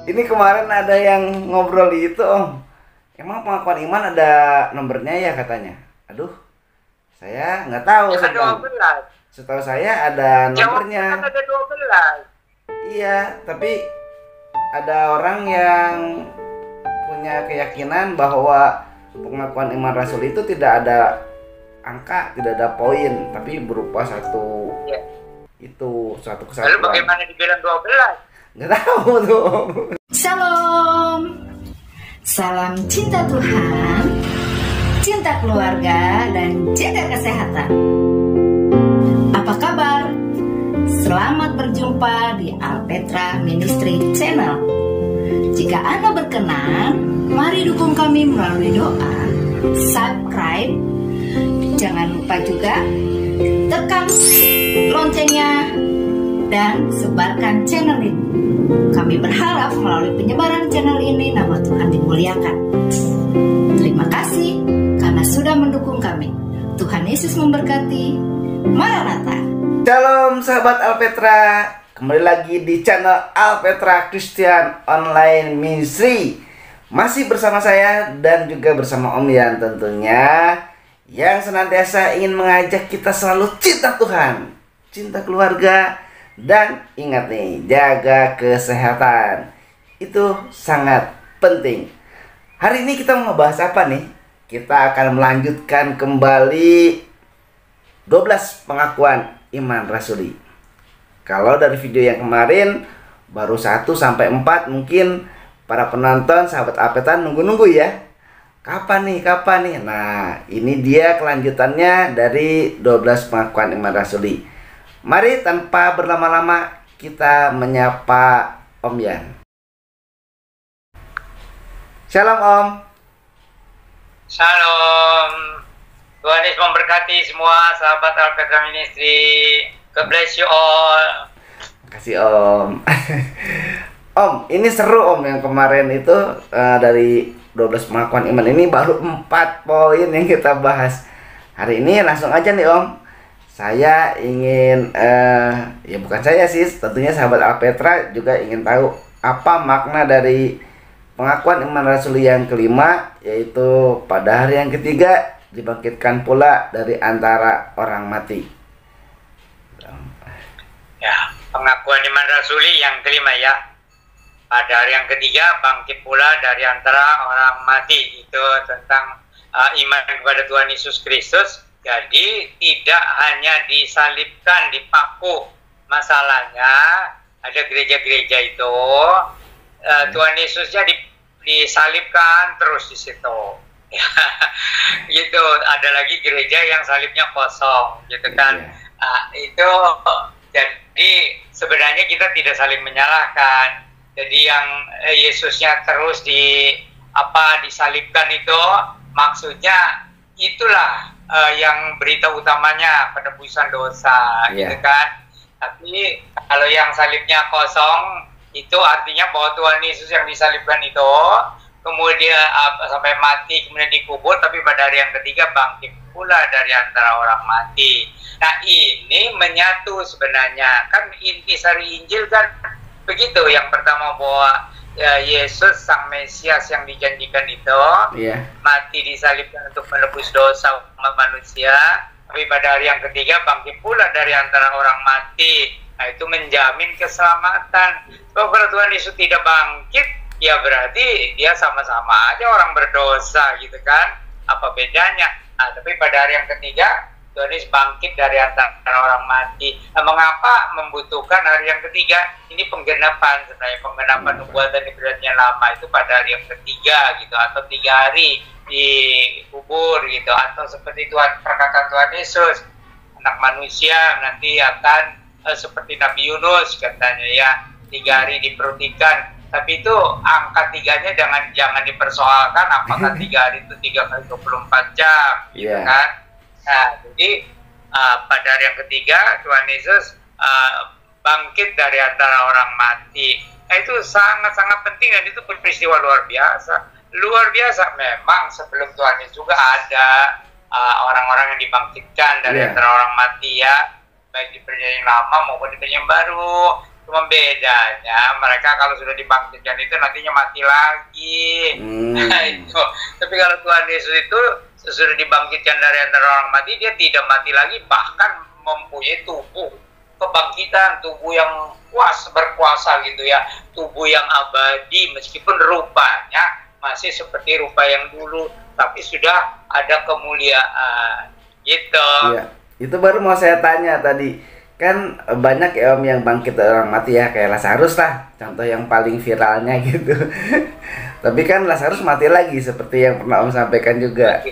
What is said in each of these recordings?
Ini kemarin ada yang ngobrol itu, Om. Emang pengakuan iman ada nomornya ya katanya? Aduh, saya nggak tahu. Ya, 12. Setahu saya ada nomornya. Kan ada 12. Iya, tapi ada orang yang punya keyakinan bahwa pengakuan iman Rasul itu tidak ada angka, tidak ada poin, tapi berupa satu Ya. Itu suatu kesatuan. Lalu bagaimana dibilang 12? Nggak tahu tuh. Shalom, salam cinta Tuhan, cinta keluarga, dan jaga kesehatan. Apa kabar? Selamat berjumpa di Alpetra Ministry Channel. Jika Anda berkenan, mari dukung kami melalui doa, subscribe, jangan lupa juga tekan loncengnya, dan sebarkan channel ini. Kami berharap melalui penyebaran channel ini nama Tuhan dimuliakan. Terima kasih karena sudah mendukung kami. Tuhan Yesus memberkati. Maranatha. Shalom sahabat Alpetra, kembali lagi di channel Alpetra Christian Online Ministry. Masih bersama saya dan juga bersama Om Yan tentunya, yang senantiasa ingin mengajak kita selalu cinta Tuhan, cinta keluarga, dan ingat nih, jaga kesehatan. Itu sangat penting. Hari ini kita mau ngebahas apa nih? Kita akan melanjutkan kembali 12 pengakuan iman rasuli. Kalau dari video yang kemarin baru 1 sampai 4, mungkin para penonton sahabat Alpetra nunggu-nunggu ya. Kapan nih? Nah, ini dia kelanjutannya dari 12 pengakuan iman rasuli. Mari tanpa berlama-lama kita menyapa Om Yan. Shalom Om. Shalom. Tuhan Yesus memberkati semua sahabat Alpetra Ministry. God bless you all. Makasih Om. Om, ini seru Om yang kemarin itu dari 12 pengakuan iman ini baru 4 poin yang kita bahas. Hari ini langsung aja nih Om. Saya ingin, ya bukan saya sih, tentunya sahabat Alpetra juga ingin tahu apa makna dari pengakuan iman rasuli yang kelima, yaitu pada hari yang ketiga dibangkitkan pula dari antara orang mati. Ya, pengakuan iman rasuli yang kelima ya. Pada hari yang ketiga bangkit pula dari antara orang mati. Itu tentang iman kepada Tuhan Yesus Kristus. Jadi tidak hanya disalibkan, dipaku. Masalahnya ada gereja-gereja itu Tuhan Yesusnya disalibkan terus di situ. Ya, gitu. Ada lagi gereja yang salibnya kosong, gitu kan? Itu jadi sebenarnya kita tidak saling menyalahkan. Jadi yang Yesusnya terus disalibkan itu maksudnya itulah yang berita utamanya penebusan dosa, gitu kan. Tapi kalau yang salibnya kosong itu artinya bahwa Tuhan Yesus yang disalibkan itu kemudian sampai mati, kemudian dikubur, tapi pada hari yang ketiga bangkit pula dari antara orang mati. Nah, ini menyatu sebenarnya. Kan intisari Injil kan begitu. Yang pertama bahwa Yesus sang Mesias yang dijanjikan itu mati disalibkan untuk menebus dosa umat manusia, tapi pada hari yang ketiga bangkit pula dari antara orang mati. Nah, itu menjamin keselamatan. Kalau Tuhan Yesus tidak bangkit, ya berarti dia sama-sama aja orang berdosa, gitu kan? Apa bedanya? Nah, tapi pada hari yang ketiga Tuhan Yesus bangkit dari antara orang mati. Nah, mengapa membutuhkan hari yang ketiga? Ini penggenapan sebenarnya, penggenapan nubuatan di Perjanjian Lama itu pada hari yang ketiga gitu, atau 3 hari dikubur gitu, atau seperti perkataan Tuhan Yesus, anak manusia nanti akan seperti Nabi Yunus katanya ya, 3 hari diperut ikan. Tapi itu angka 3-nya jangan dipersoalkan, apakah 3 hari itu 3 kali 24 jam gitu kan. Nah, jadi pada hari yang ketiga Tuhan Yesus bangkit dari antara orang mati. Nah, itu sangat-sangat penting dan itu peristiwa luar biasa. Luar biasa memang. Sebelum Tuhan Yesus juga ada orang-orang yang dibangkitkan dari antara orang mati ya, baik di Perjanjian Lama maupun di Perjanjian Baru. Cuma bedanya mereka kalau sudah dibangkitkan itu nantinya mati lagi. Nah, itu. Tapi kalau Tuhan Yesus itu sesudah dibangkitkan dari antara orang mati, dia tidak mati lagi, bahkan mempunyai tubuh kebangkitan, tubuh yang berkuasa gitu ya, tubuh yang abadi, meskipun rupanya masih seperti rupa yang dulu, tapi sudah ada kemuliaan gitu. Iya, itu baru mau saya tanya tadi. Kan banyak ya Om yang bangkit dari orang mati ya, kayak Lazarus lah, contoh yang paling viralnya gitu. Tapi kan Lazarus mati lagi seperti yang pernah Om sampaikan juga.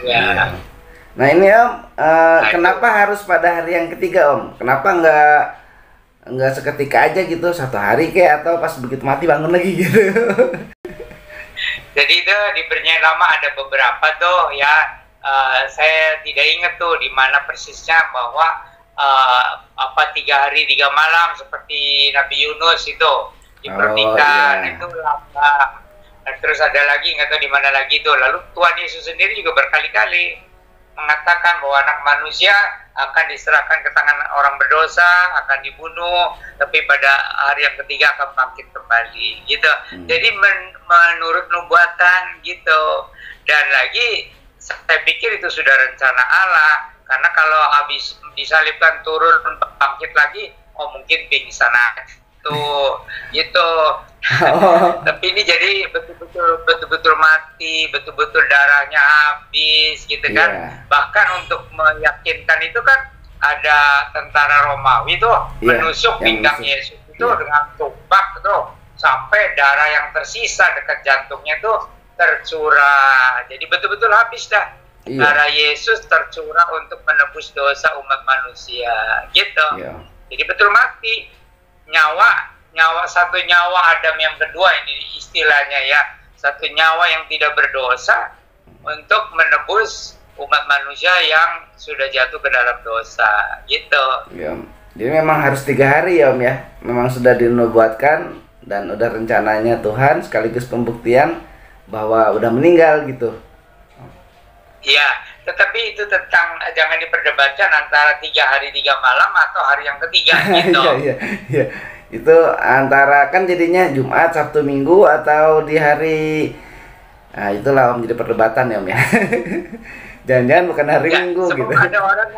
Ya. Nah ini Om, kenapa harus pada hari yang ketiga Om? Kenapa nggak seketika aja gitu, satu hari kayak, atau pas begitu mati bangun lagi gitu? Jadi itu di Perjanjian ada beberapa tuh ya. Saya tidak ingat tuh di mana persisnya, bahwa 3 hari 3 malam seperti Nabi Yunus itu di pernikahan. Iya. Itu lama. Nah, terus ada lagi nggak tahu di mana lagi itu. Lalu Tuhan Yesus sendiri juga berkali-kali mengatakan bahwa anak manusia akan diserahkan ke tangan orang berdosa, akan dibunuh, tapi pada hari yang ketiga akan bangkit kembali gitu. Jadi menurut nubuatan gitu. Dan lagi saya pikir itu sudah rencana Allah, karena kalau habis disalibkan turun bangkit lagi, mungkin pingsan tuh gitu. Tapi ini jadi betul-betul mati, betul-betul darahnya habis gitu kan. Bahkan untuk meyakinkan itu kan ada tentara Romawi tuh menusuk pinggang Yesus itu dengan tombak tuh, sampai darah yang tersisa dekat jantungnya tuh tercurah. Jadi betul-betul habis dah. Darah Yesus tercurah untuk menebus dosa umat manusia gitu. Jadi betul mati. Satu nyawa Adam yang kedua, ini istilahnya ya, satu nyawa yang tidak berdosa untuk menebus umat manusia yang sudah jatuh ke dalam dosa gitu. Jadi memang harus 3 hari ya Om ya. Memang sudah dinubuatkan dan udah rencananya Tuhan, sekaligus pembuktian bahwa udah meninggal gitu. Iya, tetapi itu tentang jangan diperdebatkan antara 3 hari 3 malam atau hari yang ketiga gitu. Iya. Itu antara kan jadinya Jumat, Sabtu, Minggu, atau di hari, nah itulah Om, jadi perdebatan ya Om ya. Jangan-jangan bukan hari Minggu gitu. Ada orang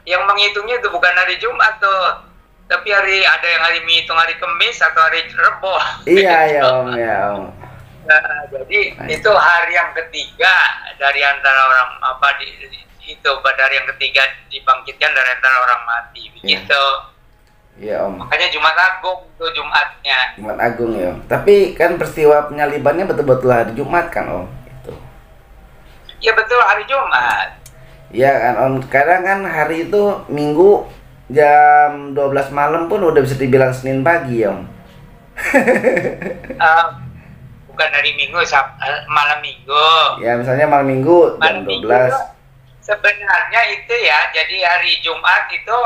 yang menghitungnya itu bukan hari Jumat tuh, tapi ada yang menghitung hari Kamis atau hari Rebo. Iya ya Om ya Om. Nah, jadi itu hari yang ketiga dari antara orang dari yang ketiga dibangkitkan dari antara orang mati begitu. Iya Om. Makanya Jumat Agung tuh Jumatnya. Jumat Agung ya Om. Tapi kan peristiwa penyalibannya betul-betul hari Jumat kan Om. Itu. Iya betul, hari Jumat. Iya kan Om. Kadang kan hari itu Minggu jam 12 malam pun udah bisa dibilang Senin pagi ya Om. Bukan hari Minggu, malam Minggu. Ya misalnya malam Minggu jam 12. Sebenarnya itu ya, jadi hari Jumat itu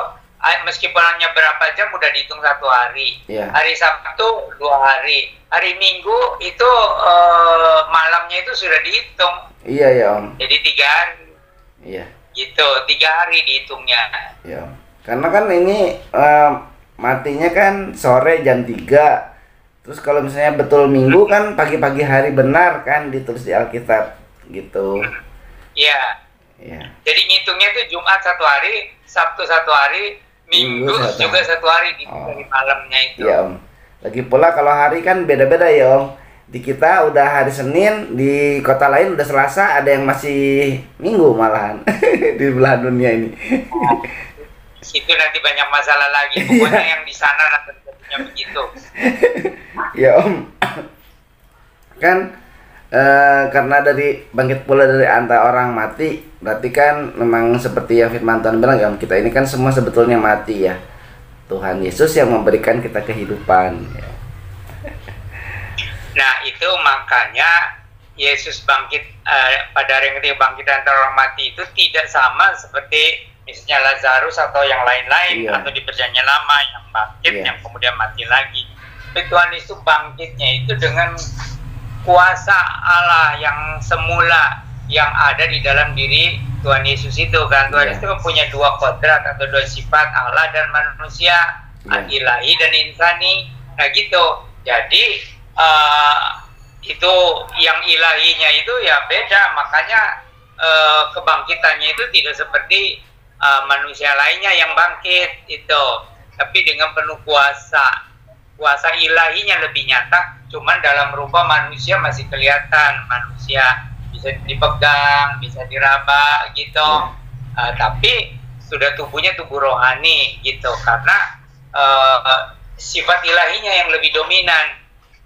meskipun hanya berapa jam udah dihitung 1 hari. Hari Sabtu 2 hari. Hari Minggu itu malamnya itu sudah dihitung. Iya ya Om. Jadi 3 hari. Iya. Gitu, 3 hari dihitungnya. Iya. Karena kan ini matinya kan sore jam 3. Terus kalau misalnya betul Minggu kan pagi-pagi hari benar kan ditulis di Alkitab gitu. Iya. Jadi ngitungnya itu Jumat 1 hari, Sabtu 1 hari, Minggu juga 1 hari dari malamnya itu. Iya Om. Lagi pula kalau hari kan beda-beda ya Om. Di kita udah hari Senin, di kota lain udah Selasa, ada yang masih Minggu malahan di belahan dunia ini. Itu nanti banyak masalah lagi. Pokoknya yang di sana nanti begitu. Ya Om. Kan karena dari bangkit pula dari antara orang mati, berarti kan memang seperti yang firman Tuhan bilang ya Om, kita ini kan semua sebetulnya mati ya. Tuhan Yesus yang memberikan kita kehidupan ya. Nah itu makanya Yesus bangkit pada hari yang ketiga, bangkit antara orang mati itu tidak sama seperti misalnya Lazarus atau yang lain-lain, atau di Perjanjian Lama yang bangkit yang kemudian mati lagi. Tapi Tuhan Yesus bangkitnya itu dengan kuasa Allah yang semula yang ada di dalam diri Tuhan Yesus itu kan. Tuhan Yesus punya 2 kodrat atau 2 sifat, Allah dan manusia. ilahi dan insani. Nah gitu. Jadi itu yang ilahinya itu ya beda, makanya kebangkitannya itu tidak seperti manusia lainnya yang bangkit itu, tapi dengan penuh kuasa ilahinya lebih nyata, cuman dalam rupa manusia masih kelihatan, manusia bisa dipegang, bisa diraba gitu, tapi sudah tubuhnya tubuh rohani gitu, karena sifat ilahinya yang lebih dominan.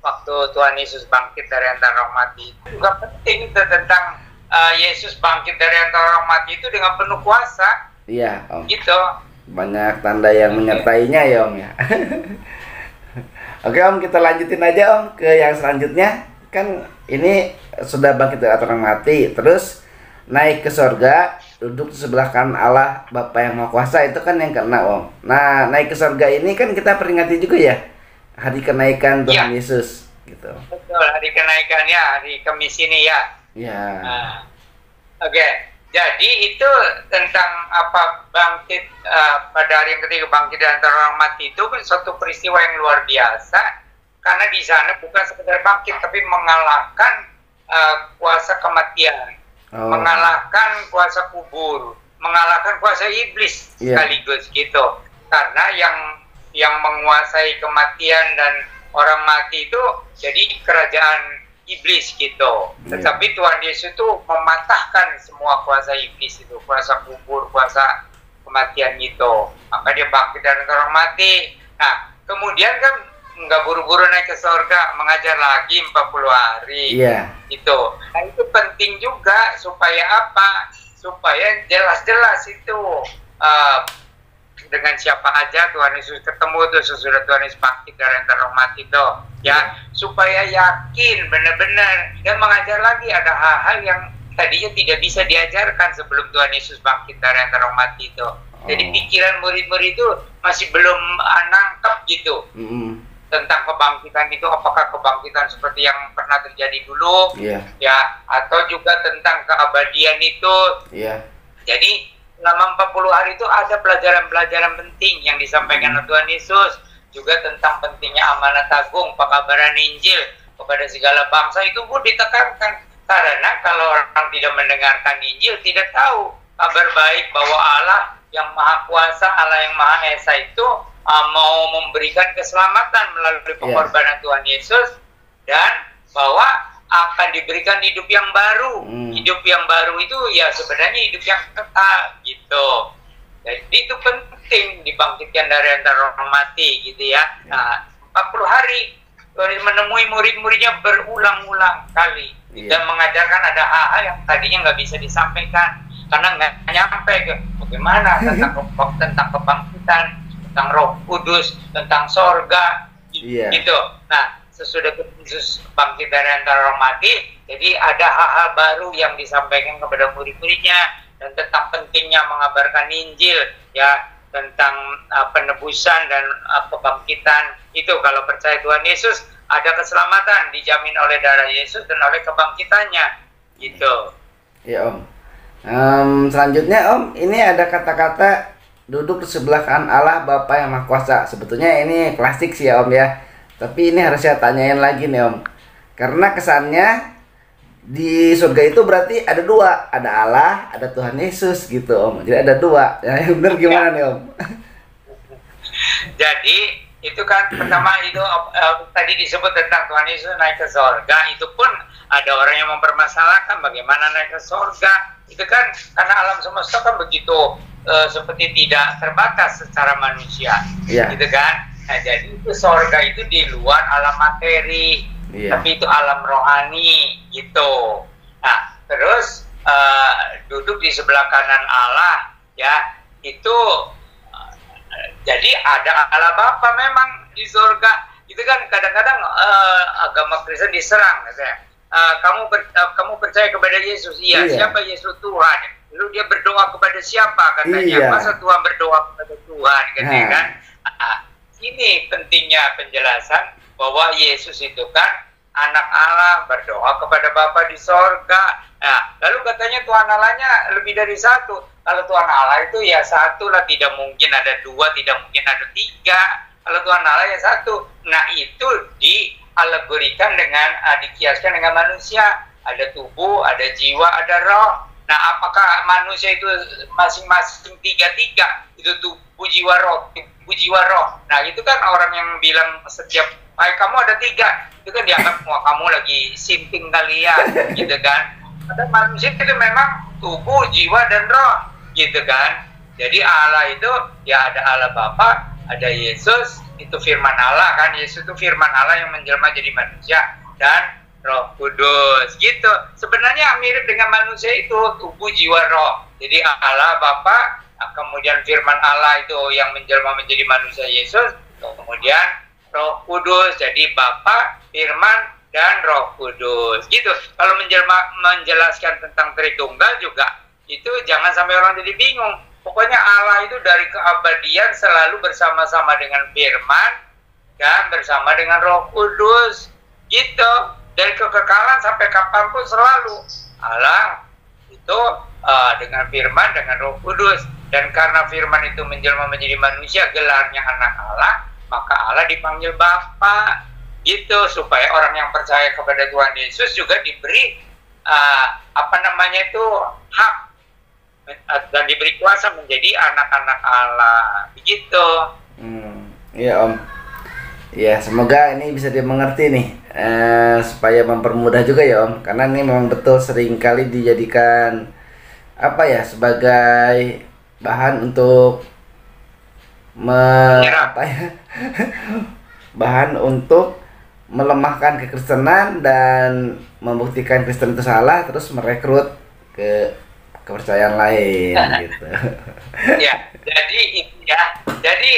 Waktu Tuhan Yesus bangkit dari antara orang mati, itu juga penting itu tentang Yesus bangkit dari antara orang mati itu dengan penuh kuasa. Iya, Om. Gitu. Banyak tanda yang menyertainya ya, Om ya. Oke, Om, kita lanjutin aja, Om, ke yang selanjutnya. Kan ini sudah bangkit dari antara orang mati, terus naik ke sorga, duduk di sebelah kanan Allah Bapa yang Maha Kuasa, itu kan yang keenam, Om. Nah, naik ke sorga ini kan kita peringati juga ya, hari kenaikan Tuhan Yesus gitu. Betul, hari kenaikan ya, hari Kamis ini ya. Ya. Nah, oke. Jadi itu tentang apa bangkit pada hari yang ketiga, bangkit dari antara orang mati, itu kan suatu peristiwa yang luar biasa, karena di sana bukan sekedar bangkit tapi mengalahkan kuasa kematian, mengalahkan kuasa kubur, mengalahkan kuasa iblis sekaligus gitu. Karena yang menguasai kematian dan orang mati itu jadi kerajaan iblis gitu. Tetapi Tuhan Yesus itu mematahkan semua kuasa iblis itu, kuasa kubur, kuasa kematian gitu. Maka dia bangkit dari antara orang mati. Nah, kemudian kan nggak buru-buru naik ke surga, mengajar lagi 40 hari. Itu. Nah, itu penting juga supaya apa? Supaya jelas-jelas itu dengan siapa aja Tuhan Yesus ketemu tuh sesudah Tuhan Yesus bangkit dari antara orang mati itu, ya, supaya yakin benar-benar, dan mengajar lagi ada hal-hal yang tadinya tidak bisa diajarkan sebelum Tuhan Yesus bangkit dari antara orang mati itu. Jadi pikiran murid-murid itu masih belum nangkep gitu tentang kebangkitan itu, apakah kebangkitan seperti yang pernah terjadi dulu, ya, atau juga tentang keabadian itu. Jadi selama 40 hari itu ada pelajaran-pelajaran penting yang disampaikan oleh Tuhan Yesus, juga tentang pentingnya amanat agung, pekabaran Injil kepada segala bangsa itu pun ditekankan, karena kalau orang tidak mendengarkan Injil, tidak tahu kabar baik bahwa Allah yang Maha Kuasa, Allah yang Maha Esa itu mau memberikan keselamatan melalui pengorbanan Tuhan Yesus, dan bahwa akan diberikan hidup yang baru. Hidup yang baru itu ya sebenarnya hidup yang kekal gitu. Jadi itu penting dibangkitkan dari antara orang mati gitu ya. Nah, 40 hari menemui murid-muridnya berulang-ulang kali dan mengajarkan ada hal-hal yang tadinya nggak bisa disampaikan karena nggak nyampe ke bagaimana tentang kebangkitan, tentang Roh Kudus, tentang sorga gitu. Nah, sesudah Yesus bangkit dari antara orang mati, jadi ada hal-hal baru yang disampaikan kepada murid-muridnya, dan tentang pentingnya mengabarkan Injil, ya, tentang penebusan dan kebangkitan itu. Kalau percaya Tuhan Yesus, ada keselamatan dijamin oleh darah Yesus dan oleh kebangkitannya gitu. Ya, Om. Selanjutnya, Om, ini ada kata-kata duduk di sebelah kanan Allah Bapa yang Maha Kuasa. Sebetulnya ini klasik sih ya, Om ya. Tapi ini harus saya tanyain lagi nih, Om. Karena kesannya di surga itu berarti ada dua, ada Allah, ada Tuhan Yesus gitu, Om. Jadi ada dua. Yang benar gimana nih, Om? Jadi itu kan pertama itu tadi disebut tentang Tuhan Yesus naik ke surga. Itu pun ada orang yang mempermasalahkan bagaimana naik ke surga. Itu kan karena alam semesta kan begitu seperti tidak terbatas secara manusia, gitu kan. Nah, jadi itu sorga itu di luar alam materi, tapi itu alam rohani gitu. Nah, terus duduk di sebelah kanan Allah, ya, itu jadi ada Allah Bapa memang di sorga. Itu kan kadang-kadang agama Kristen diserang, katanya. Kamu percaya kepada Yesus? Iya. Siapa Yesus? Tuhan. Lalu dia berdoa kepada siapa? Katanya. Masa Tuhan berdoa kepada Tuhan? Katanya kan. Ini pentingnya penjelasan bahwa Yesus itu kan anak Allah, berdoa kepada Bapa di sorga. Nah, lalu katanya Tuhan Allahnya lebih dari satu. Kalau Tuhan Allah itu ya satu lah, tidak mungkin ada dua, tidak mungkin ada tiga. Kalau Tuhan Allah ya satu. Nah, itu dialegorikan dengan, dikiaskan dengan manusia. Ada tubuh, ada jiwa, ada roh. Nah, apakah manusia itu masing-masing tiga-tiga? Itu tubuh, jiwa, roh, tubuh, jiwa, roh. Nah, itu kan orang yang bilang setiap, kamu ada tiga. Itu kan dianggap, wah kamu lagi simping kali ya, gitu kan. Ada manusia itu memang tubuh, jiwa, dan roh, gitu kan. Jadi Allah itu, ya ada Allah Bapa, ada Yesus, itu firman Allah kan. Yesus itu firman Allah yang menjelma jadi manusia, dan Roh Kudus, gitu. Sebenarnya mirip dengan manusia itu, tubuh, jiwa, roh. Jadi Allah Bapa, kemudian firman Allah itu yang menjelma menjadi manusia Yesus, kemudian Roh Kudus, jadi Bapa, firman, dan Roh Kudus, gitu. Kalau menjelaskan tentang Tritunggal juga, itu jangan sampai orang jadi bingung. Pokoknya Allah itu dari keabadian selalu bersama-sama dengan firman dan bersama dengan Roh Kudus, gitu. Dari kekekalan sampai kapanpun selalu Allah itu dengan firman, dengan Roh Kudus. Dan karena firman itu menjelma menjadi manusia, gelarnya anak Allah, maka Allah dipanggil Bapa, gitu, supaya orang yang percaya kepada Tuhan Yesus juga diberi hak dan diberi kuasa menjadi anak-anak Allah, begitu. Iya Om. Ya, semoga ini bisa dimengerti nih, supaya mempermudah juga ya Om, karena ini memang betul sering kali dijadikan sebagai bahan untuk bahan untuk melemahkan kekristenan dan membuktikan Kristen itu salah, terus merekrut ke kepercayaan lain gitu. Ya, jadi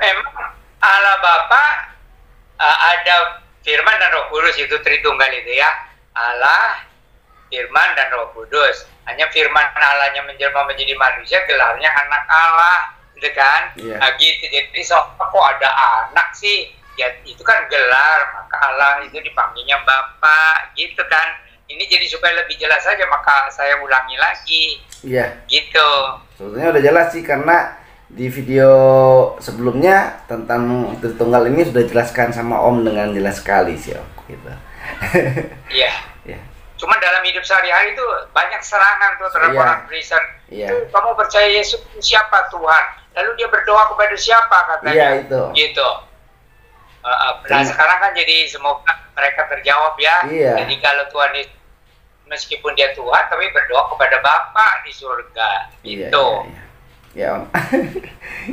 memang Allah Bapa, ada firman dan Roh Kudus, itu Tritunggal itu ya. Allah, firman, dan Roh Kudus. Hanya firman Allahnya menjelma menjadi manusia, gelarnya anak Allah, gitu kan? Yeah. Nah, gitu. Jadi kok ada anak sih? Ya itu kan gelar, maka Allah itu dipanggilnya Bapa, gitu kan? Ini jadi supaya lebih jelas saja, maka saya ulangi lagi. Iya. Gitu. Sebetulnya udah jelas sih, karena di video sebelumnya tentang Tritunggal ini sudah dijelaskan sama Om dengan jelas sekali sih Om, gitu. Iya. Ya. Cuma dalam hidup sehari-hari itu banyak serangan tuh terhadap orang Kristen. Iya. Kamu percaya Yesus siapa Tuhan? Lalu dia berdoa kepada siapa katanya? Iya itu. Gitu. Nah sekarang kan jadi semoga mereka terjawab ya. Iya. Jadi kalau Tuhan Yesus, meskipun dia Tuhan, tapi berdoa kepada Bapa di surga. Iya, Gitu. iya. Ya Om.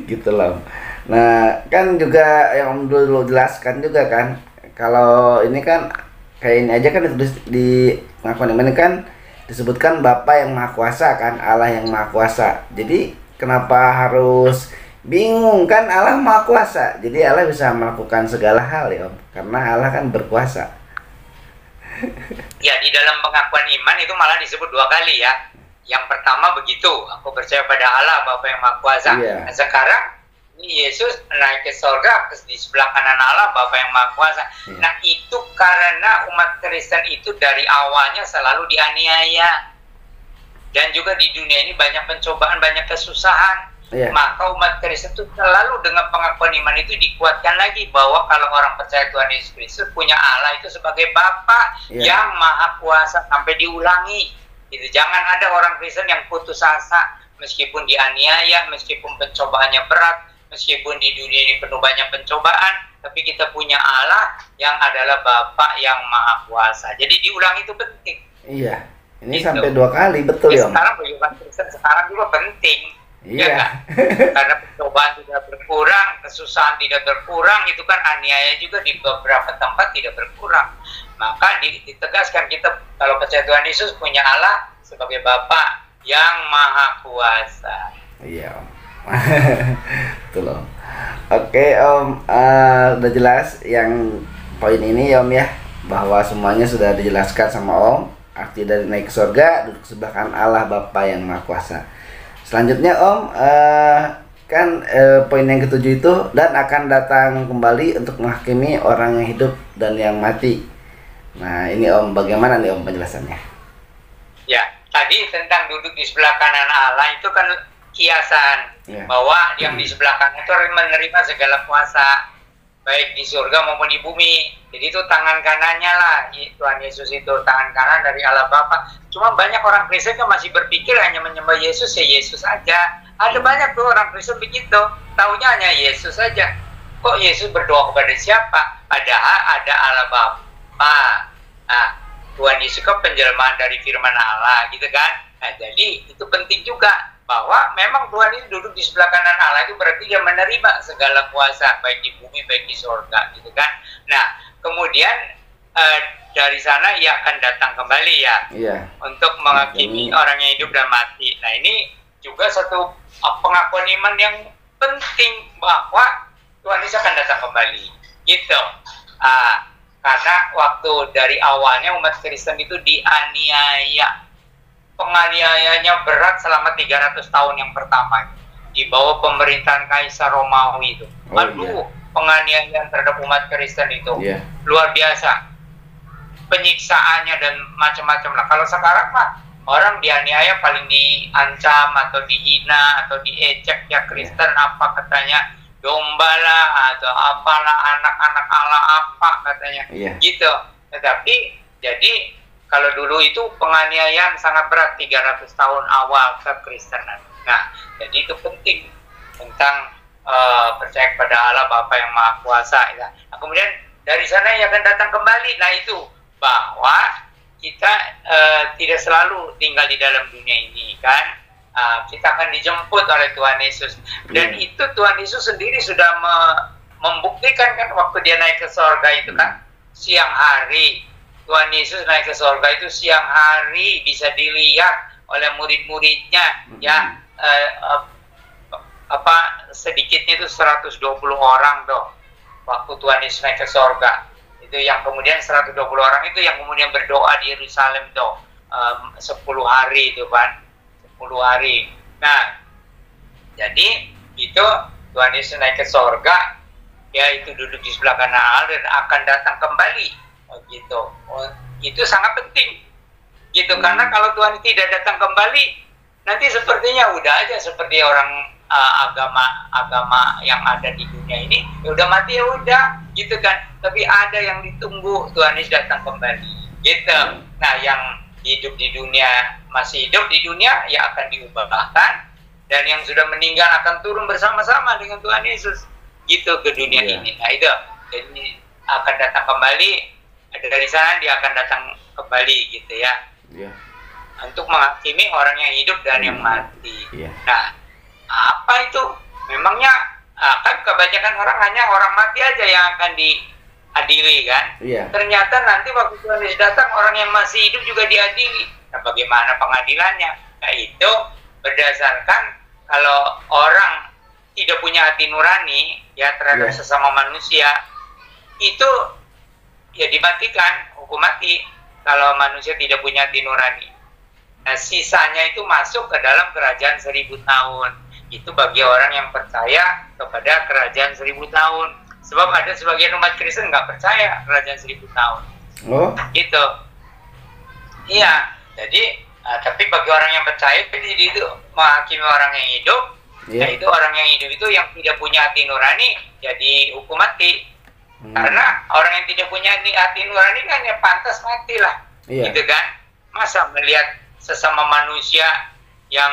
Gitu loh Om. Nah kan juga yang Om dulu jelaskan juga kan, kalau ini kan kayak ini aja kan ditulis di pengakuan iman ini kan disebutkan Bapa yang Maha Kuasa kan, Allah yang Maha Kuasa. Jadi kenapa harus bingung, kan Allah Maha Kuasa, jadi Allah bisa melakukan segala hal ya Om, karena Allah kan berkuasa. Ya, di dalam pengakuan iman itu malah disebut 2 kali ya. Yang pertama begitu, aku percaya pada Allah Bapa yang Maha Kuasa. Iya. Nah, sekarang ini Yesus naik ke surga, di sebelah kanan Allah Bapa yang Maha Kuasa. Iya. Nah itu karena umat Kristen itu dari awalnya selalu dianiaya. Dan juga di dunia ini banyak pencobaan, banyak kesusahan. Iya. Maka umat Kristen itu selalu dengan pengakuan iman itu dikuatkan lagi bahwa kalau orang percaya Tuhan Yesus Kristus punya Allah itu sebagai Bapa yang Maha Kuasa, sampai diulangi. Gitu. Jangan ada orang Kristen yang putus asa meskipun dianiaya, meskipun pencobaannya berat, meskipun di dunia ini penuh banyak pencobaan, tapi kita punya Allah yang adalah Bapa yang Maha Kuasa. Jadi diulang itu penting. Iya. Ini Gitu. sampai 2 kali, betul ya Om. Sekarang bagi umat Kristen sekarang juga penting. Iya. Ya, karena pencobaan tidak berkurang, kesusahan tidak berkurang, itu kan aniaya juga di beberapa tempat tidak berkurang. Maka ditegaskan kita kalau percaya Tuhan Yesus punya Allah sebagai Bapa yang Maha Kuasa. Iya Om. Betul Om. Oke Om, udah jelas yang poin ini ya Om ya, bahwa semuanya sudah dijelaskan sama Om. Arti dari naik ke surga, duduk sebelah kanan Allah Bapa yang Maha Kuasa. Selanjutnya Om, poin yang ke-7 itu, dan akan datang kembali untuk menghakimi orang yang hidup dan yang mati. Nah ini Om, bagaimana nih Om penjelasannya? Ya, tadi tentang duduk di sebelah kanan Allah itu kan kiasan bahwa yang di sebelah kanan itu menerima segala kuasa baik di surga maupun di bumi. Jadi itu tangan kanannya lah Tuhan Yesus, itu tangan kanan dari Allah Bapa. Cuma banyak orang Kristen kan masih berpikir hanya menyembah Yesus ya Yesus aja. Ada banyak tuh orang Kristen begitu, taunya hanya Yesus saja. Kok Yesus berdoa kepada siapa? Padahal ada Allah Bapa. Nah, Tuhan Yesus kan penjelmaan dari firman Allah gitu kan. Nah, jadi itu penting juga bahwa memang Tuhan itu duduk di sebelah kanan Allah, itu berarti dia menerima segala kuasa baik di bumi baik di surga gitu kan. Nah, kemudian dari sana ia akan datang kembali untuk menghakimi orang yang hidup dan mati. Nah, ini juga satu pengakuan iman yang penting bahwa Tuhan Yesus akan datang kembali gitu. Karena waktu dari awalnya umat Kristen itu dianiaya, penganiayaannya berat selama 300 tahun yang pertama di bawah pemerintahan Kaisar Romawi itu. Penganiayaan terhadap umat Kristen itu luar biasa, penyiksaannya dan macam-macam lah. Kalau sekarang mah orang dianiaya paling diancam atau dihina atau diejek ya, Kristen apa katanya, domba lah atau apalah, anak-anak Allah apa katanya gitu. Tetapi jadi kalau dulu itu penganiayaan sangat berat 300 tahun awal kekristenan. Nah, jadi itu penting tentang percaya kepada Allah Bapa yang Maha Kuasa. Nah, kemudian dari sana ia akan datang kembali. Nah, itu bahwa kita tidak selalu tinggal di dalam dunia ini kan. Kita akan dijemput oleh Tuhan Yesus. Dan itu Tuhan Yesus sendiri sudah membuktikan kan waktu dia naik ke sorga itu kan, siang hari. Tuhan Yesus naik ke sorga itu siang hari bisa dilihat oleh murid-muridnya ya. Sedikitnya itu 120 orang tuh waktu Tuhan Yesus naik ke sorga. Itu yang kemudian 120 orang itu yang kemudian berdoa di Yerusalem tuh 10 hari itu kan, 10 hari. Nah, jadi itu Tuhan Yesus naik ke sorga, ya itu duduk di sebelah kanan Allah dan akan datang kembali. Gitu. Itu sangat penting gitu, karena kalau Tuhan tidak datang kembali nanti sepertinya udah aja seperti orang agama yang ada di dunia ini, ya udah mati ya udah gitu kan. Tapi ada yang ditunggu Tuhan Yesus datang kembali gitu. Nah, yang hidup di dunia, masih hidup di dunia ya akan diubahkan, dan yang sudah meninggal akan turun bersama-sama dengan Tuhan Yesus gitu ke dunia ini. Nah, itu jadi akan datang kembali. Dari sana dia akan datang kembali gitu ya, untuk menghakimi orang yang hidup dan yang mati. Nah, apa itu? Memangnya kan kebanyakan orang hanya orang mati aja yang akan diadili kan? Ternyata nanti waktu Tuhan Yesus datang orang yang masih hidup juga diadili. Nah, bagaimana pengadilannya? Nah, itu berdasarkan kalau orang tidak punya hati nurani ya terhadap sesama manusia, itu ya dimatikan, hukum mati kalau manusia tidak punya hati nurani. Nah, sisanya itu masuk ke dalam kerajaan 1000 tahun. Itu bagi orang yang percaya kepada kerajaan 1000 tahun. Sebab ada sebagian umat Kristen nggak percaya kerajaan 1000 tahun. Gitu. Iya. Jadi, tapi bagi orang yang percaya, itu menghakimi orang yang hidup. Nah, itu orang yang hidup itu yang tidak punya hati nurani, jadi hukum mati. Karena orang yang tidak punya hati nurani kan ya pantas mati lah, gitu kan. Masa melihat sesama manusia yang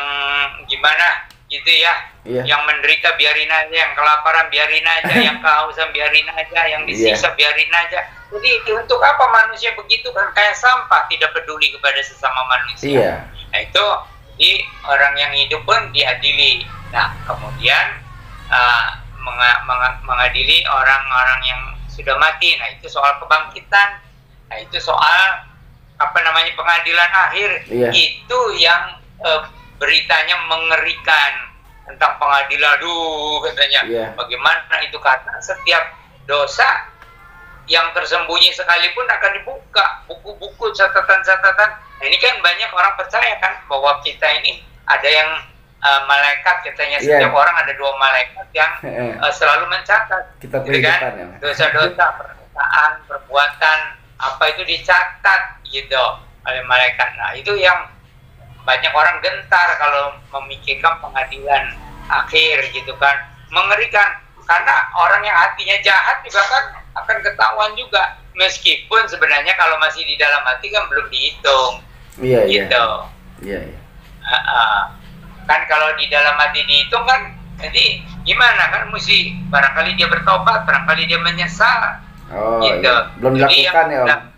gimana gitu ya, yang menderita biarin aja, yang kelaparan biarin aja, yang kehausan biarin aja, yang disiksa biarin aja. Jadi untuk apa manusia begitu kan, kayak sampah, tidak peduli kepada sesama manusia. Nah, itu di orang yang hidup pun diadili. Nah, kemudian mengadili orang-orang yang sudah mati. Nah, itu soal kebangkitan. Nah, itu soal pengadilan akhir. Itu yang beritanya mengerikan tentang pengadilan. Katanya bagaimana itu, karena setiap dosa yang tersembunyi sekalipun akan dibuka, buku-buku, catatan-catatan. Nah, ini kan banyak orang percaya kan bahwa kita ini ada yang malaikat, katanya setiap orang ada 2 malaikat yang selalu mencatat gitu kan, dosa-dosa, perbuatan apa itu dicatat gitu oleh malaikat. Nah, itu yang banyak orang gentar kalau memikirkan pengadilan akhir gitu kan, mengerikan karena orang yang hatinya jahat juga kan akan ketahuan juga, meskipun sebenarnya kalau masih di dalam hati kan belum dihitung. Iya, gitu. Iya, iya. Kan kalau di dalam hati dihitung kan nanti gimana, kan mesti barangkali dia bertobat, barangkali dia menyesal. Oh, gitu. iya. Belum dilakukan ya, Om.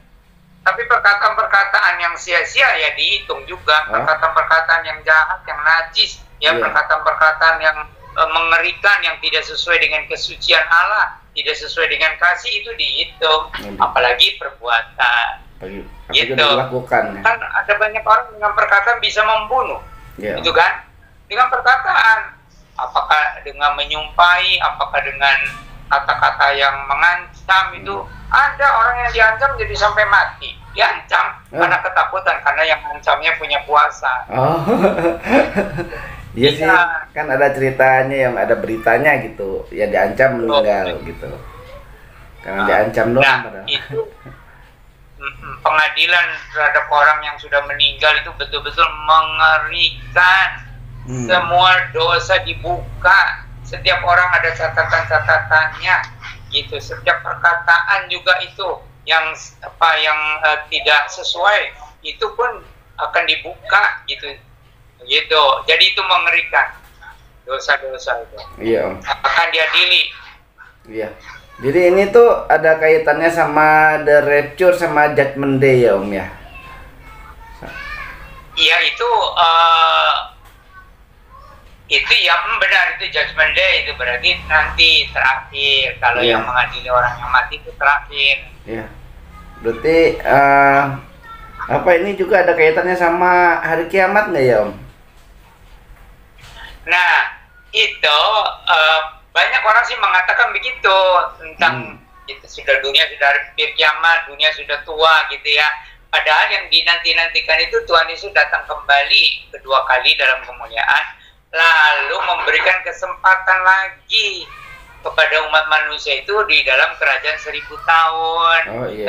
Tapi perkataan-perkataan yang sia-sia ya dihitung juga. Perkataan-perkataan yang jahat, yang najis, ya, perkataan-perkataan yang mengerikan, yang tidak sesuai dengan kesucian Allah, tidak sesuai dengan kasih, itu dihitung. Apalagi perbuatan. Gitu. Dilakukan. Kan ada banyak orang dengan perkataan bisa membunuh. Itu kan? Dengan perkataan. Apakah dengan menyumpahi, apakah dengan kata-kata yang mengancam, itu ada orang yang diancam jadi sampai mati, diancam karena ketakutan, karena yang ancamnya punya kuasa. Iya sih, kan ada ceritanya, yang ada beritanya gitu, ya diancam meninggal gitu, karena diancam doang. Itu pengadilan terhadap orang yang sudah meninggal itu betul-betul mengerikan. Semua dosa dibuka, setiap orang ada catatan-catatannya gitu, setiap perkataan juga itu yang tidak sesuai itu pun akan dibuka gitu. Jadi itu mengerikan, dosa-dosa itu. Iya, Om. Akan diadili. Iya. Jadi ini tuh ada kaitannya sama The Rapture sama Judgment Day ya, Om ya? Iya, itu ya benar, itu Judgment Day, itu berarti nanti terakhir. Kalau yang mengadili orang yang mati itu terakhir. Iya. Berarti apa ini juga ada kaitannya sama hari kiamat nggak ya, Om? Nah, itu banyak orang sih mengatakan begitu tentang itu, dunia sudah hampir kiamat, dunia sudah tua gitu ya. Padahal yang dinanti-nantikan itu Tuhan Yesus datang kembali kedua kali dalam kemuliaan, lalu memberikan kesempatan lagi kepada umat manusia itu di dalam kerajaan 1000 tahun.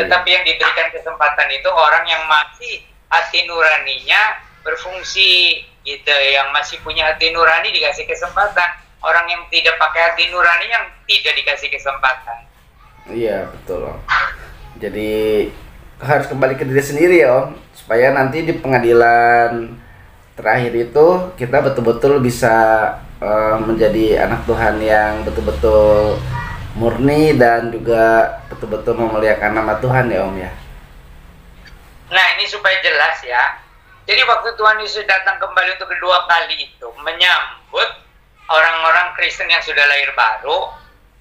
Tetapi yang diberikan kesempatan itu orang yang masih hati nuraninya berfungsi gitu, yang masih punya hati nurani dikasih kesempatan. Orang yang tidak pakai hati nurani yang tidak dikasih kesempatan. Iya, betul, Om. Jadi harus kembali ke diri sendiri ya, Om, supaya nanti di pengadilan terakhir itu kita betul-betul bisa menjadi anak Tuhan yang betul-betul murni dan juga betul-betul memuliakan nama Tuhan ya, Om ya. Nah, ini supaya jelas ya. Jadi waktu Tuhan Yesus datang kembali untuk kedua kali itu menyambut orang-orang Kristen yang sudah lahir baru,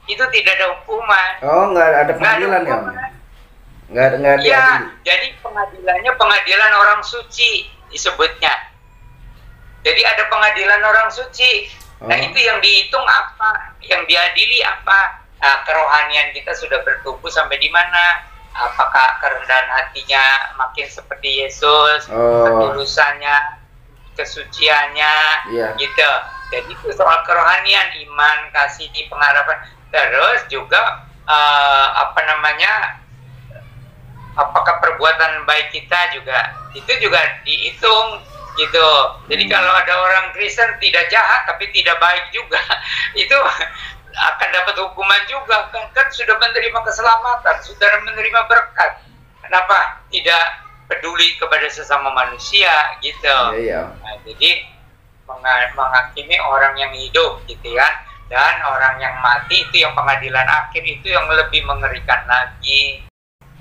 itu tidak ada hukuman. Oh, nggak ada pengadilan ya, Om? Nggak ada. Ya, jadi pengadilannya pengadilan orang suci disebutnya. Jadi ada pengadilan orang suci. Nah, itu yang dihitung apa? Yang diadili apa? Nah, kerohanian kita sudah bertumbuh sampai di mana? Apakah kerendahan hatinya makin seperti Yesus, ketulusannya, kesuciannya, gitu. Jadi itu soal kerohanian, iman, kasih, pengharapan. Terus juga apakah perbuatan baik kita juga itu juga dihitung gitu. Jadi kalau ada orang Kristen tidak jahat tapi tidak baik juga, itu akan dapat hukuman juga, kan sudah menerima keselamatan, sudah menerima berkat. Kenapa tidak peduli kepada sesama manusia gitu? Nah, jadi menghakimi orang yang hidup gitu ya, dan orang yang mati itu yang pengadilan akhir itu yang lebih mengerikan lagi.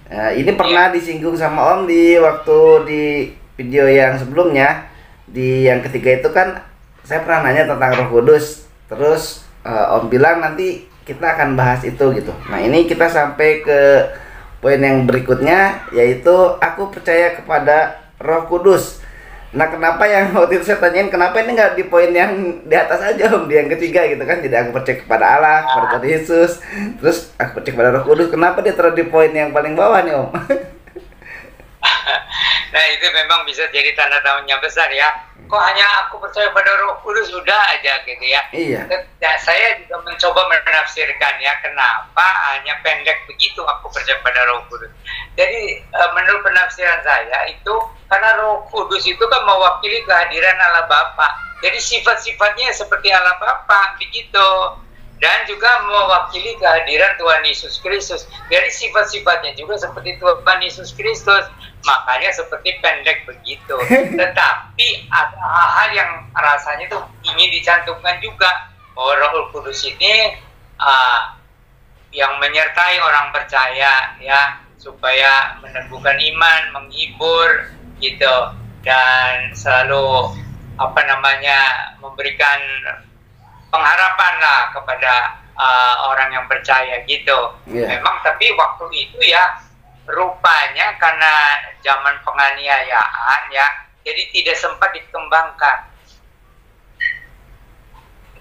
Nah, ini pernah disinggung sama Om di waktu di video yang sebelumnya, di yang ketiga itu kan saya pernah nanya tentang Roh Kudus, terus Om bilang nanti kita akan bahas itu gitu. Nah, ini kita sampai ke poin yang berikutnya, yaitu aku percaya kepada Roh Kudus. Nah, kenapa yang waktu itu saya tanyain, kenapa ini nggak di poin yang di atas aja, Om, di yang ketiga gitu kan? Jadi aku percaya kepada Allah, kepada Tuhan Yesus, terus aku percaya kepada Roh Kudus. Kenapa dia taruh di poin yang paling bawah nih, Om? Nah, itu memang bisa jadi tanda tanya besar ya. Kok hanya aku percaya pada Roh Kudus sudah aja gitu ya? Iya. Nah, saya juga mencoba menafsirkan ya, kenapa hanya pendek begitu aku percaya pada Roh Kudus. Jadi menurut penafsiran saya itu Karena Roh Kudus itu kan mewakili kehadiran Allah Bapa. Jadi sifat-sifatnya seperti Allah Bapa, begitu. Dan juga mewakili kehadiran Tuhan Yesus Kristus. Jadi sifat-sifatnya juga seperti Tuhan Yesus Kristus. Makanya seperti pendek begitu. Tetapi ada hal-hal yang rasanya tuh ingin dicantumkan juga. Oh, Roh Kudus ini yang menyertai orang percaya, ya, supaya meneguhkan iman, menghibur, gitu, dan selalu memberikan pengharapan lah kepada orang yang percaya, gitu. Memang tapi waktu itu ya rupanya karena zaman penganiayaan, ya, jadi tidak sempat dikembangkan.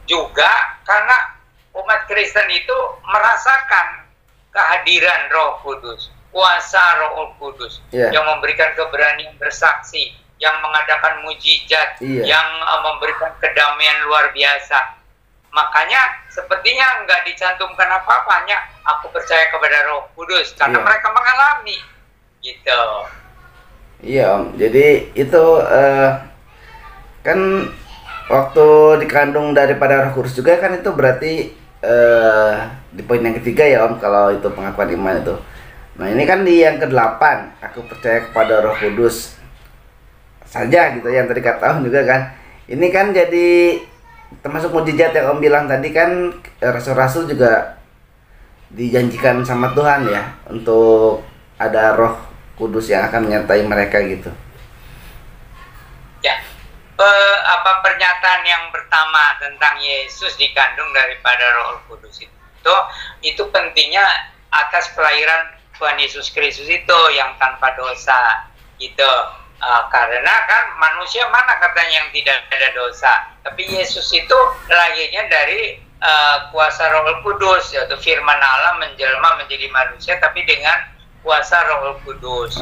Juga karena umat Kristen itu merasakan kehadiran Roh Kudus, kuasa Roh Kudus, yang memberikan keberanian bersaksi, yang mengadakan mujizat, yang memberikan kedamaian luar biasa. Makanya sepertinya nggak dicantumkan apa-apa, hanya aku percaya kepada Roh Kudus, karena mereka mengalami, gitu. Iya, Om. Jadi itu kan waktu dikandung daripada Roh Kudus juga kan, itu berarti di poin yang ketiga ya Om, kalau itu pengakuan iman itu. Nah ini kan di yang ke-8, aku percaya kepada Roh Kudus saja, gitu, yang tadi kata Om juga kan. Ini kan jadi termasuk mujizat yang Om bilang tadi kan, rasul-rasul juga dijanjikan sama Tuhan ya untuk ada Roh Kudus yang akan menyertai mereka, gitu. Ya, pernyataan yang pertama tentang Yesus dikandung daripada Roh Kudus itu pentingnya atas kelahiran Tuhan Yesus Kristus itu yang tanpa dosa, gitu. Karena kan manusia mana katanya yang tidak ada dosa, tapi Yesus itu lahirnya dari kuasa Roh Kudus, yaitu firman Allah menjelma menjadi manusia, tapi dengan kuasa Roh Kudus.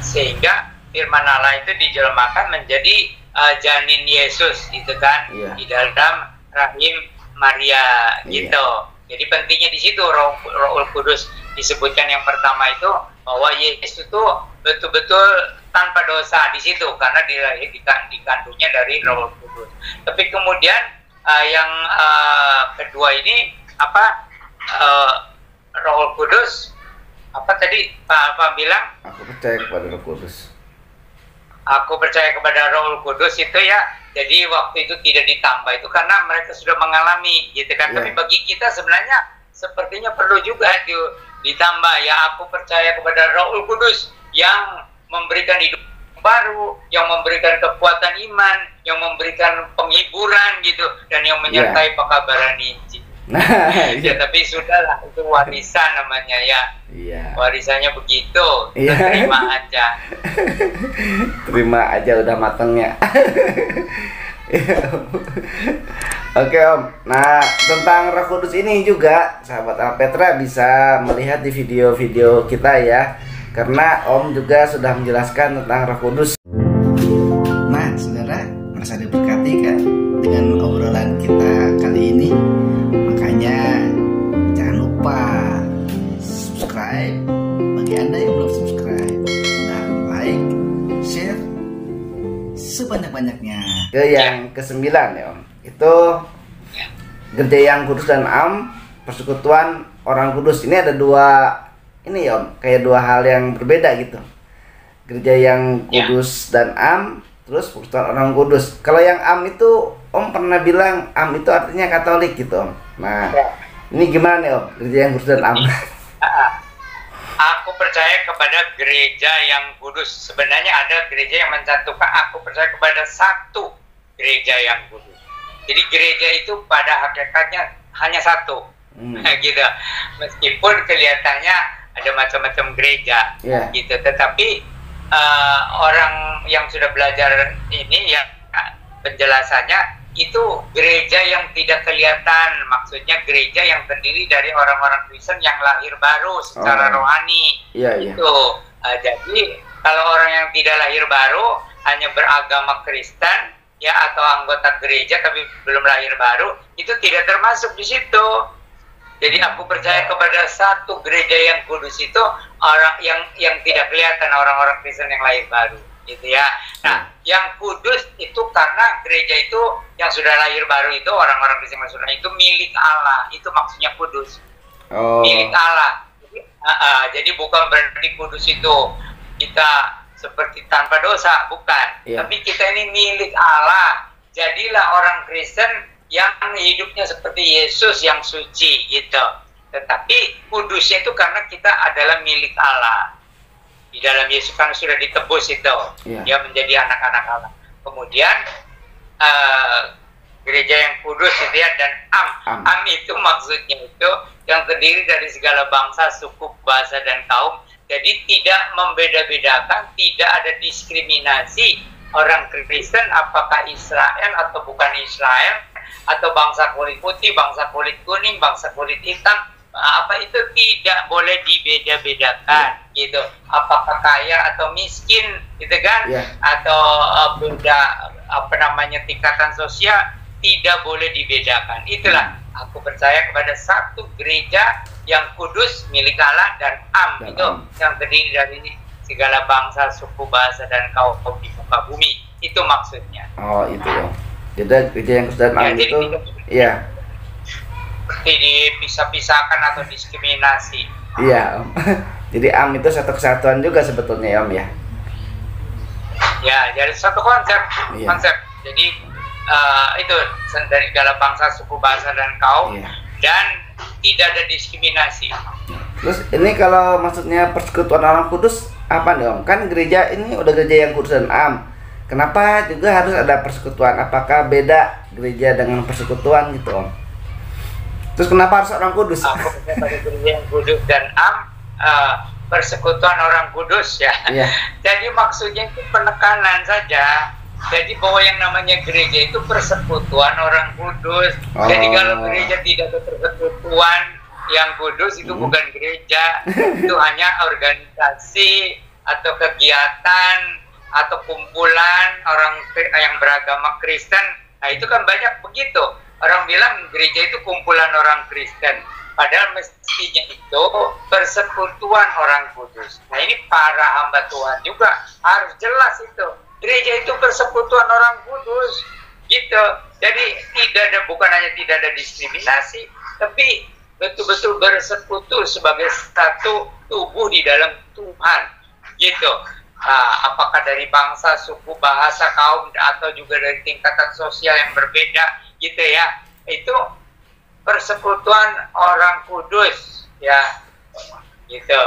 Sehingga firman Allah itu dijelmakan menjadi janin Yesus, gitu kan, di dalam rahim Maria, gitu. Jadi pentingnya di situ Roh Kudus disebutkan yang pertama itu, bahwa Yesus itu betul-betul tanpa dosa di situ karena dikandungnya dari Roh Kudus. Tapi kemudian yang kedua ini Roh Kudus tadi Pak bilang? Aku percaya kepada Roh Kudus. Aku percaya kepada Roh Kudus itu ya. Jadi waktu itu tidak ditambah itu karena mereka sudah mengalami, gitu kan. Tapi bagi kita sebenarnya sepertinya perlu juga ditambah, ya. Aku percaya kepada Roh Kudus yang memberikan hidup baru, yang memberikan kekuatan iman, yang memberikan penghiburan, gitu, dan yang menyertai pekabaran Injil. Ya, tapi sudahlah, itu warisan namanya, ya. Warisannya begitu, terima aja. Terima aja udah matangnya. Oke Om. Nah tentang Roh Kudus ini juga sahabat Alpetra bisa melihat di video-video kita ya, karena Om juga sudah menjelaskan tentang Roh Kudus. Nah saudara, merasa diberkati kan dengan obrolan kita kali ini? Makanya jangan lupa subscribe bagi Anda yang belum subscribe, dan like, share sebanyak-banyaknya. Ke yang ke-9 ya Om, itu Gereja yang Kudus dan Am, Persekutuan Orang Kudus. Ini ada dua ini ya Om, kayak dua hal yang berbeda gitu. Gereja yang Kudus dan Am, terus Persekutuan Orang Kudus. Kalau yang Am itu Om pernah bilang Am itu artinya Katolik gitu Om. Nah ini gimana nih Om, Gereja yang Kudus dan Am? Aku percaya kepada gereja yang kudus. Sebenarnya ada gereja yang mencantumkan aku percaya kepada satu gereja yang kudus. Jadi gereja itu pada hakikatnya hanya satu, gitu. Meskipun kelihatannya ada macam-macam gereja, gitu. Tetapi orang yang sudah belajar ini ya penjelasannya itu gereja yang tidak kelihatan, maksudnya gereja yang terdiri dari orang-orang Kristen yang lahir baru secara rohani. Itu. Jadi kalau orang yang tidak lahir baru hanya beragama Kristen ya atau anggota gereja tapi belum lahir baru, itu tidak termasuk di situ. Jadi aku percaya kepada satu gereja yang kudus itu orang yang tidak kelihatan, orang-orang Kristen yang lahir baru. gitu ya. Nah, yang kudus itu karena gereja itu yang sudah lahir baru itu, orang-orang Kristen yang sudah itu milik Allah, itu maksudnya kudus. Milik Allah. Jadi bukan berarti kudus itu kita seperti tanpa dosa, bukan. Tapi kita ini milik Allah. Jadilah orang Kristen yang hidupnya seperti Yesus yang suci gitu. Tetapi kudusnya itu karena kita adalah milik Allah. Di dalam Yesus kan sudah ditebus itu, dia menjadi anak-anak Allah. Kemudian gereja yang kudus itu ya, dan am itu maksudnya itu yang terdiri dari segala bangsa, suku, bahasa, dan kaum. Jadi tidak membeda-bedakan, tidak ada diskriminasi orang Kristen apakah Israel atau bukan Israel, atau bangsa kulit putih, bangsa kulit kuning, bangsa kulit hitam. Apa itu tidak boleh dibeda-bedakan gitu, apakah kaya atau miskin gitu kan, atau beda tingkatan sosial, tidak boleh dibedakan. Itulah aku percaya kepada satu gereja yang kudus milik Allah, dan itu yang terdiri dari segala bangsa, suku, bahasa, dan kaum di muka bumi. Itu maksudnya. Itu ya. Jadi gereja yang kudus dan itu dipisah-pisahkan atau diskriminasi. Iya, Om. Jadi itu satu kesatuan juga sebetulnya ya, Om ya. Ya, jadi satu konsep. Jadi itu dari segala bangsa, suku, bahasa, dan kaum, dan tidak ada diskriminasi. Terus ini kalau maksudnya persekutuan orang kudus apa nih, Om? Kan gereja ini udah gereja yang kudus dan am. Kenapa juga harus ada persekutuan? Apakah beda gereja dengan persekutuan gitu, Om? Terus kenapa harus orang kudus? Aku pada gereja yang kudus dan persekutuan orang kudus ya. Jadi maksudnya itu penekanan saja. Jadi bahwa yang namanya gereja itu persekutuan orang kudus. Jadi kalau gereja tidak ada persekutuan yang kudus, itu bukan gereja. Itu hanya organisasi atau kegiatan atau kumpulan orang yang beragama Kristen. Nah itu kan banyak begitu. Orang bilang gereja itu kumpulan orang Kristen, padahal mestinya itu persekutuan orang kudus. Nah ini para hamba Tuhan juga harus jelas itu. Gereja itu persekutuan orang kudus, gitu. Jadi bukan hanya tidak ada diskriminasi, tapi betul-betul bersekutu sebagai satu tubuh di dalam Tuhan, gitu. Apakah dari bangsa, suku, bahasa, kaum, atau juga dari tingkatan sosial yang berbeda, gitu ya. Itu persekutuan orang kudus ya, gitu.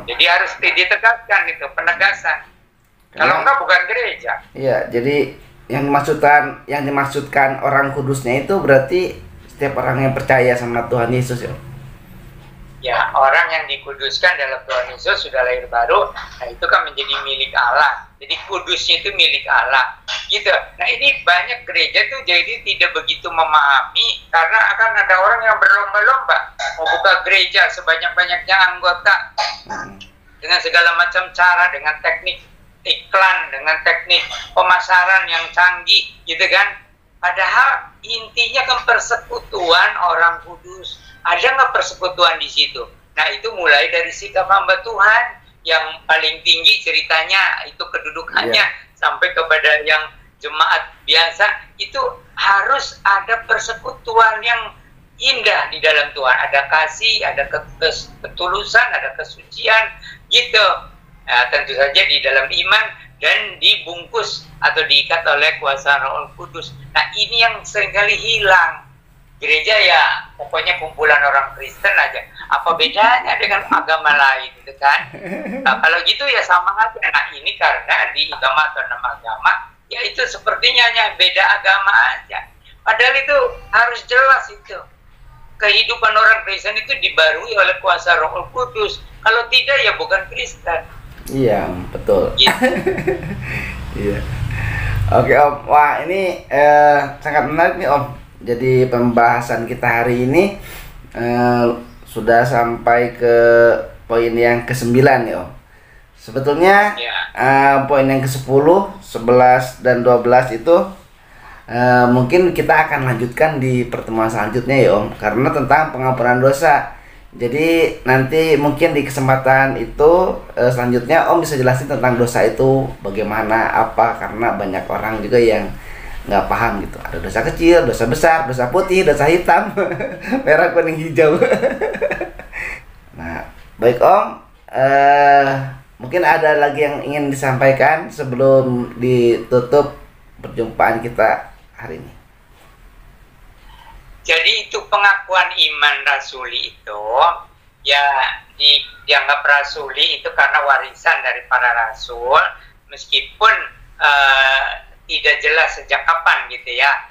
Jadi harus ditegaskan itu, penegasan. Kalau enggak bukan gereja. Jadi yang dimaksudkan orang kudusnya itu berarti setiap orang yang percaya sama Tuhan Yesus ya. Ya, orang yang dikuduskan dalam Tuhan Yesus sudah lahir baru, nah itu kan menjadi milik Allah. Jadi kudusnya itu milik Allah, gitu. Nah ini banyak gereja tuh jadi tidak begitu memahami, karena akan ada orang yang berlomba-lomba mau buka gereja sebanyak-banyaknya anggota dengan segala macam cara, dengan teknik iklan, dengan teknik pemasaran yang canggih, gitu kan. Padahal intinya kan persekutuan orang kudus. Ada nggak persekutuan di situ? Nah itu mulai dari sikap hamba Tuhan yang paling tinggi ceritanya, itu kedudukannya, sampai kepada yang jemaat biasa, itu harus ada persekutuan yang indah di dalam Tuhan. Ada kasih, ada ketulusan, ada kesucian, gitu. Nah, tentu saja di dalam iman dan dibungkus atau diikat oleh kuasa Roh Kudus. Nah ini yang seringkali hilang. Gereja ya pokoknya kumpulan orang Kristen aja. Apa bedanya dengan agama lain gitu kan? Nah, kalau gitu ya sama aja. Nah ini karena di agama atau nama agama, ya itu sepertinya hanya beda agama aja. Padahal itu harus jelas itu. Kehidupan orang Kristen itu dibarui oleh kuasa Roh Kudus. Kalau tidak ya bukan Kristen. Iya, betul. Gitu. Iya. Oke Om, wah ini sangat menarik nih Om. Jadi pembahasan kita hari ini sudah sampai ke poin yang ke-9 ya Om. Sebetulnya poin yang ke-10, 11, dan 12 itu mungkin kita akan lanjutkan di pertemuan selanjutnya ya Om. Karena tentang pengampunan dosa. Jadi nanti mungkin di kesempatan itu selanjutnya Om bisa jelasin tentang dosa itu bagaimana apa, karena banyak orang juga yang nggak paham gitu. Ada dosa kecil, dosa besar, dosa putih, dosa hitam, merah, kuning, hijau. Nah, baik Om, mungkin ada lagi yang ingin disampaikan sebelum ditutup perjumpaan kita hari ini. Jadi itu pengakuan iman rasuli itu ya dianggap rasuli itu karena warisan dari para rasul, meskipun tidak jelas sejak kapan gitu ya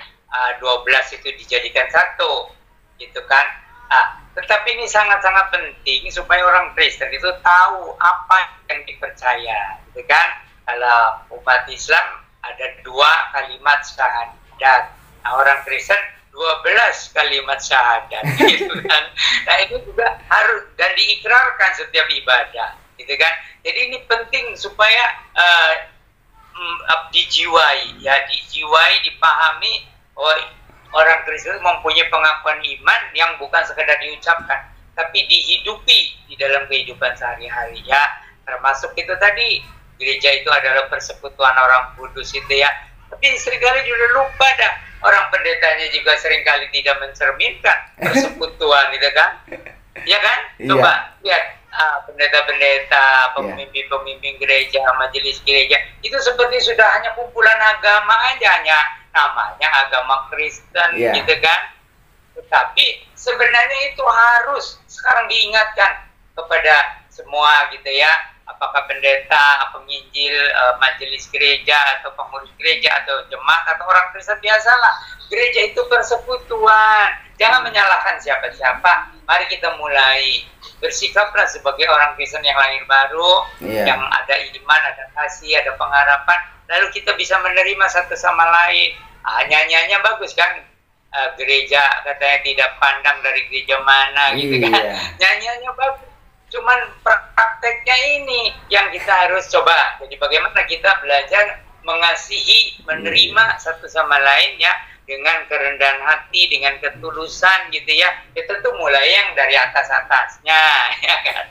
12 itu dijadikan satu gitu kan. Tetapi ini sangat-sangat penting supaya orang Kristen itu tahu apa yang dipercaya gitu kan. Kalau umat Islam ada 2 kalimat syahadat, orang Kristen 12 kalimat syahadat gitu kan. Nah itu juga harus dan diikrarkan setiap ibadah gitu kan. Jadi ini penting supaya dijiwai ya, dipahami. Orang Kristen mempunyai pengakuan iman yang bukan sekedar diucapkan tapi dihidupi di dalam kehidupan sehari-hari ya. Termasuk itu tadi, gereja itu adalah persekutuan orang kudus itu ya. Tapi seringkali juga lupa dah, orang pendetanya juga seringkali tidak mencerminkan persekutuan gitu kan. Ya kan? Coba lihat pendeta-pendeta, pemimpin-pemimpin gereja, majelis gereja itu seperti sudah hanya kumpulan agama aja, hanya namanya agama Kristen gitu kan. Tetapi sebenarnya itu harus sekarang diingatkan kepada semua gitu ya. Apakah pendeta, penginjil, majelis gereja, atau pengurus gereja, atau jemaat, atau orang Kristen, biasalah. Gereja itu persekutuan. Jangan menyalahkan siapa-siapa. Mari kita mulai bersikaplah sebagai orang Kristen yang lahir baru, yang ada iman, ada kasih, ada pengharapan. Lalu kita bisa menerima satu sama lain. Nyanyiannya bagus kan? Gereja katanya tidak pandang dari gereja mana gitu kan? Nyanyiannya bagus. Cuman prakteknya ini yang kita harus coba. Jadi bagaimana kita belajar mengasihi, menerima satu sama lain ya, dengan kerendahan hati, dengan ketulusan gitu ya. Itu tuh mulai yang dari atas-atasnya ya kan.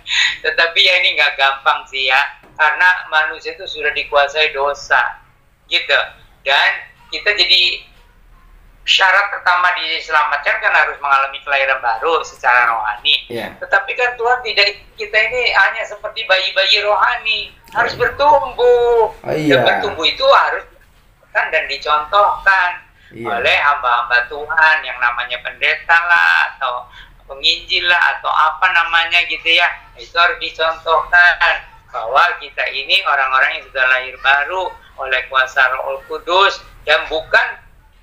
Tetapi ya ini nggak gampang sih ya, karena manusia itu sudah dikuasai dosa gitu. Dan kita jadi syarat pertama diselamatkan kan harus mengalami kelahiran baru secara rohani. Tetapi kan Tuhan tidak, kita ini hanya seperti bayi-bayi rohani, harus bertumbuh. Dan bertumbuh itu harus dan dicontohkan oleh hamba-hamba Tuhan yang namanya pendeta lah, atau penginjil lah, atau apa namanya gitu ya. Itu harus dicontohkan bahwa kita ini orang-orang yang sudah lahir baru oleh kuasa Roh Kudus, dan bukan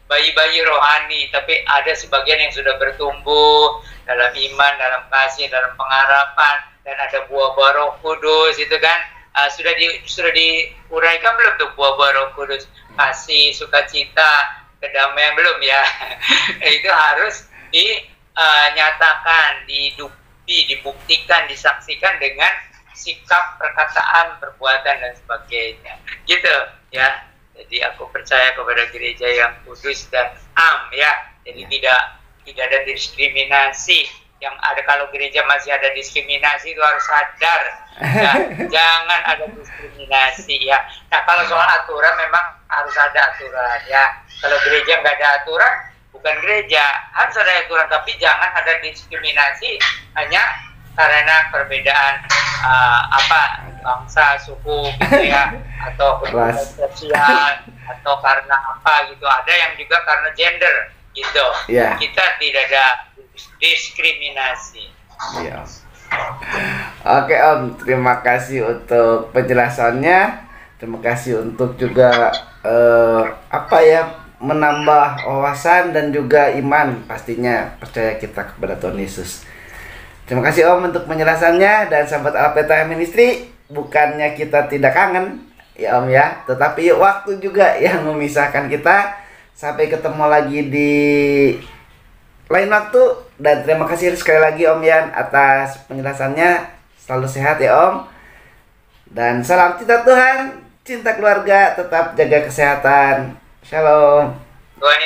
bayi-bayi rohani, tapi ada sebagian yang sudah bertumbuh dalam iman, dalam kasih, dalam pengharapan, dan ada buah-buah Roh Kudus itu kan. Sudah diuraikan belum tuh buah-buah Roh Kudus? Kasih, sukacita, kedamaian belum ya? Itu harus dinyatakan, dihidupi, dibuktikan, disaksikan dengan sikap, perkataan, perbuatan, dan sebagainya gitu ya. Jadi aku percaya kepada gereja yang kudus dan am ya. Jadi tidak ada diskriminasi. Yang ada, kalau gereja masih ada diskriminasi itu harus sadar ya. Jangan ada diskriminasi ya. Nah kalau soal aturan memang harus ada aturan ya. Kalau gereja nggak ada aturan bukan gereja. Harus ada aturan, tapi jangan ada diskriminasi hanya karena perbedaan bangsa, suku gitu ya, atau kebutuhan sosial, atau karena apa gitu. Ada yang juga karena gender gitu. Kita tidak ada diskriminasi. Oke Om, terima kasih untuk penjelasannya. Terima kasih untuk juga menambah wawasan dan juga iman, pastinya percaya kita kepada Tuhan Yesus. Terima kasih Om untuk penjelasannya. Dan sahabat Alpetra Ministry, bukannya kita tidak kangen ya Om ya, tetapi waktu juga yang memisahkan kita. Sampai ketemu lagi di lain waktu. Dan terima kasih sekali lagi Om Yan atas penjelasannya. Selalu sehat ya Om. Dan salam cinta Tuhan, cinta keluarga, tetap jaga kesehatan. Shalom. Tuhan